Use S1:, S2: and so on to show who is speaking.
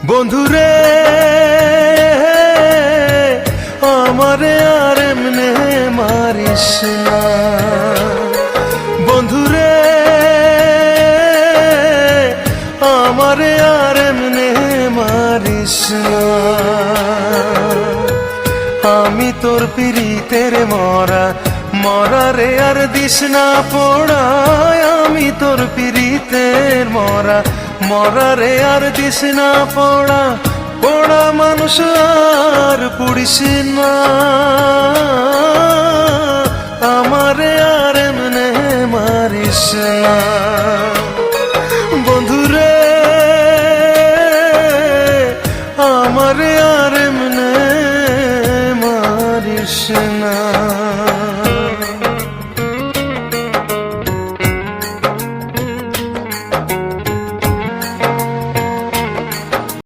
S1: বন্ধুরে আমারে আর এমনে মারিস না, বন্ধুরে আমারে আর এমনে মারিস না। আমি তোর পিরিতের মরা, মরা রে আর দিস না পোড়া। আমি তোর পিরিতের মরা, মরা রে আর দিস না পোড়া। পোড়া মানুষ আর পুড়িস না, আমারে আর এমনে মারিস না। বন্ধুরে আমারে আর এমনে মারিস না।